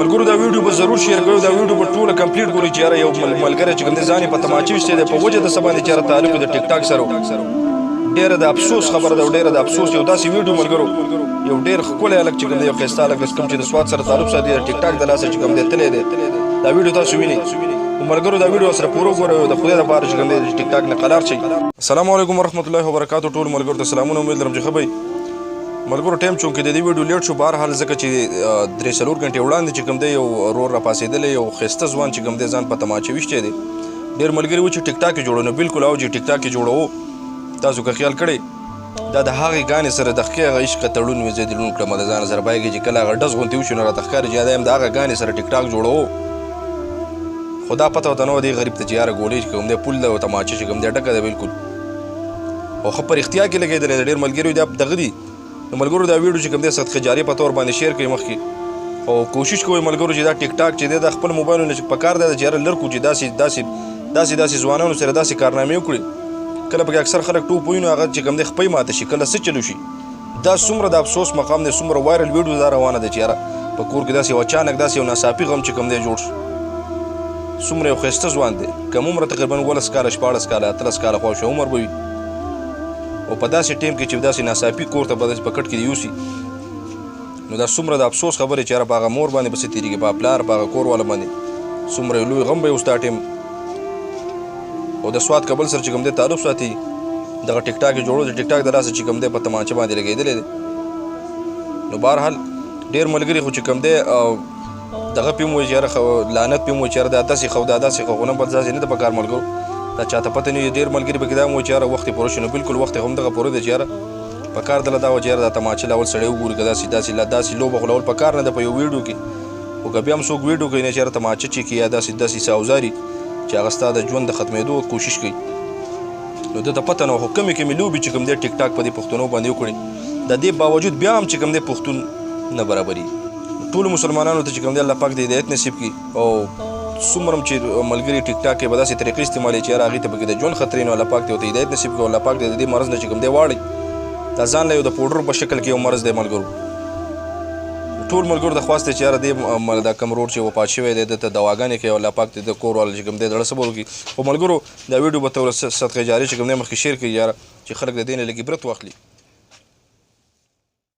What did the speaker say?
ملګرو دا ویډیو به ضرور شیر کړئ دا ویډیو به ټوله کمپلیټ ګورئ چې یاره یو ملګری چې کوم دی ځان یې په تماچې ویشتی دی په وجه د څه باندې چې یاره تعلق د ټیک ټاک سره ډېره د افسوس خبره ده او ډېره د افسوس یو داسې ویډیو ملګرو یو ډېر ښکلی هلک چې کوم دی یو ښایسته هلک کوم چې د سوات سره تعلق ساتي د ټیک ټاک د لاسه چې کوم دی تللی دی دا ویډیو تاسو وینئ ملګرو دا ویډیو سره پوره وګورئ د خدای دپاره چې کوم دی د ټیک ټاک نه قلار شئ السلام علیکم ورحمت الله وبرکاتو ټول ملګرو ته سلامونه امید لرم چې ښه به ملګرو ټایم چونکې د دې ویډیو لیټ شو بهرحال ځکه چې 3-4 غنټې وړاندې چې کوم دی یو ورور راپاڅېدلی یو ښایسته ځوان چې کوم دی ځان په تماچه ویشتی دی ډېر ملګري و چې ټیک ټاک یې جوړو نو بلکل او چې ټیک ټاک یې جوړوو تاسو که خیال کړئ دا د هغې ګانې سره د ښې هغه عشقه تړون مې زه دلون کړم د ځانه سره بایګې چې کله هغه ډز غوندې وشي نو راته ښکاري چې دا یم د هغه ګانې سره ټیک ټاک جوړوو خو دا پته ورته نه وه دې غریب ته چې یاره ګولۍ چې کوم دی پول ده او تماچه چې کوم دی ډکه ده بلکل او ښه په رښتیا کې لګېدلی ده ډېر ملګري دا دغه دي نو ملګرو دا ویډیو چې کوم دی صدقه جاري په طور باندې شیر کړئ مخکې او کوشش کوئ ملګرو چې دا ټیک ټاک چې دی دا خپل موبایلونه چې په کار دی چې یاره لر کړو چې داسې ځوانانو سره داسې کارنامې وکړي کله پکې اکثر خلک ټوپ ووایي نو هغه چې کوم دی خپۍ ماته شي کله څه چلو شي دا څومره د افسوس مقام دی څومره وایرل ویډیو دا روانه ده چې یاره په کور کې داسې یو اچانک داسې یو ناڅاپي غم چې کوم دی جوړ شو څومره یو ښایسته ځوان دی کم عمره تقریبا 18 کاله 14 کاله 13 کاله خوا عمر به وي او په داسې ټیم کې چې داسې ناڅاپي کور ته به داسې په کټ کې یوسي نو دا څومره د افسوس خبرې چې یاره په هغه مور باندې به څه تېرېږي په پلار په هغه کور والا باندې څومره یو لوی غم به یې اوس دا ټیم او د سوات کابل سره چې کوم دی تعلق ساتي دغه ټیک ټاک یې جوړو د ټیک ټاک د لاسه چې کوم دی په تماچه باندې لګېدلی دی نو بهرحال ډېر ملګري خو چې کوم دی دغه پې مو وایي چې یاره لعنت پې مو وایي چې یاره دا داسې خو دا داسې خو نه بل داسې نه ده په کار ملګرو دا چاته پته نه وي ډېر ملګري پکې دا مو وایي چې یاره وخت یې پوره شي نو بلکل وخت یې هم دغه پوره دی چې یاره په کار دله دا وه چې یاره دا تماچه لاول سړی وګوري که داسې لوبه خو لاول په کار نه ده په یو ویډیو کې خو که بیا هم څوک ویډیو کوي نه چې یاره تماچه چې کي یا داسې څه اوزاري چې هغه ستا د ژوند د ختمېدو کوشش کوي نو ده ته پته نه وه خو کمې لوبې چې کوم دی ټیک ټاک په دې پښتنو باندې وکړي د دې باوجود بیا هم چې کوم دی پښتون نه برابري ټولو مسلمانانو ته چې کوم دی الله پاک د هدایت نصیب کړي او څومره هم چې ملګري ټیک ټاک یې به داسې طریقې استعمالوي چې یاره هغې ته پکې د ژوند خطرې نو الله پاک دې ورته هدایت نصیب کړي او الله پاک دې د دې مرض نه چې کوم دی واړوي دا ځان له یو د پوډر په شکل کې یو مرض دی ملګرو ټول ملګرو د خواست چې یاره دې دا کوم روډ چې وفات شوی دی دته دواګانې کوي او الله پاک دې د کور والا چې کوم دی زړه صبر وکړي خو ملګرو دا ویډیو به ته صدقه جاري چې کوم دی مخکې شیر کړي یاره چې خلک د دې نه لږ عبرت واخلي